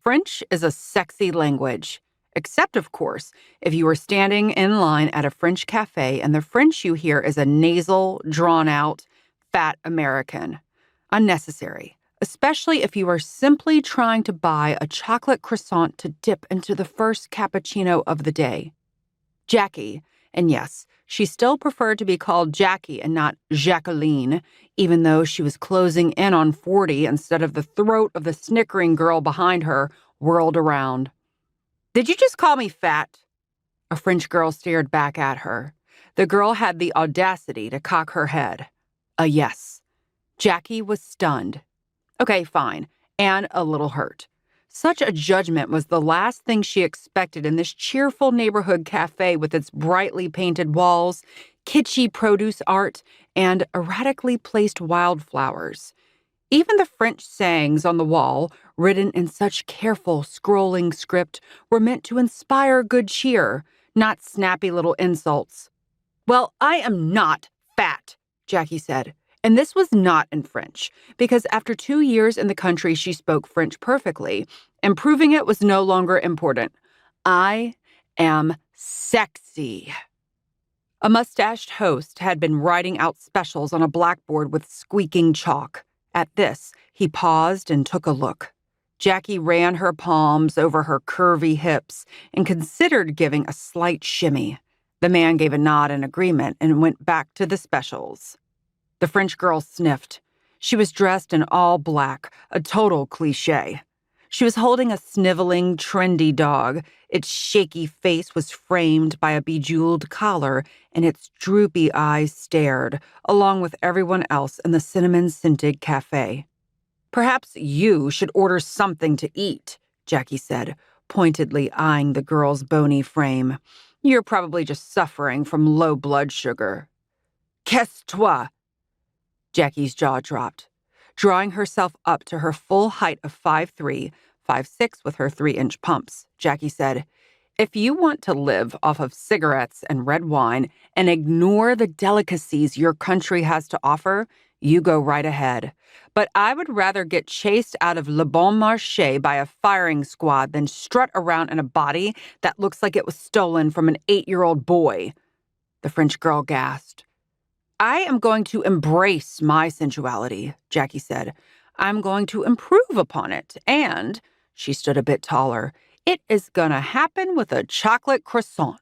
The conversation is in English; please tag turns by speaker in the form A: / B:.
A: French is a sexy language. Except, of course, if you are standing in line at a French cafe and the French you hear is a nasal, drawn-out, fat American. Unnecessary, especially if you are simply trying to buy a chocolate croissant to dip into the first cappuccino of the day. Jackie, and yes, she still preferred to be called Jackie and not Jacqueline, even though she was closing in on 40 instead of the throat of the snickering girl behind her, whirled around. "Did you just call me fat?" A French girl stared back at her. The girl had the audacity to cock her head. A yes. Jackie was stunned. Okay, fine, and a little hurt. Such a judgment was the last thing she expected in this cheerful neighborhood cafe with its brightly painted walls, kitschy produce art, and erratically placed wildflowers. Even the French sayings on the wall, written in such careful, scrolling script, were meant to inspire good cheer, not snappy little insults. "Well, I am not fat," Jackie said. And this was not in French, because after 2 years in the country, she spoke French perfectly, and proving it was no longer important. "I am sexy." A mustached host had been writing out specials on a blackboard with squeaking chalk. At this, he paused and took a look. Jackie ran her palms over her curvy hips and considered giving a slight shimmy. The man gave a nod in agreement and went back to the specials. The French girl sniffed. She was dressed in all black, a total cliché. She was holding a sniveling, trendy dog. Its shaky face was framed by a bejeweled collar, and its droopy eyes stared, along with everyone else in the cinnamon-scented cafe. "Perhaps you should order something to eat," Jackie said, pointedly eyeing the girl's bony frame. "You're probably just suffering from low blood sugar." "Qu'est-ce-toi?" Jackie's jaw dropped. Drawing herself up to her full height of 5'3", 5'6" with her 3-inch pumps, Jackie said, "If you want to live off of cigarettes and red wine and ignore the delicacies your country has to offer, you go right ahead. But I would rather get chased out of Le Bon Marché by a firing squad than strut around in a body that looks like it was stolen from an 8-year-old boy." The French girl gasped. "I am going to embrace my sensuality," Jackie said. "I'm going to improve upon it, and," she stood a bit taller, "it is gonna happen with a chocolate croissant."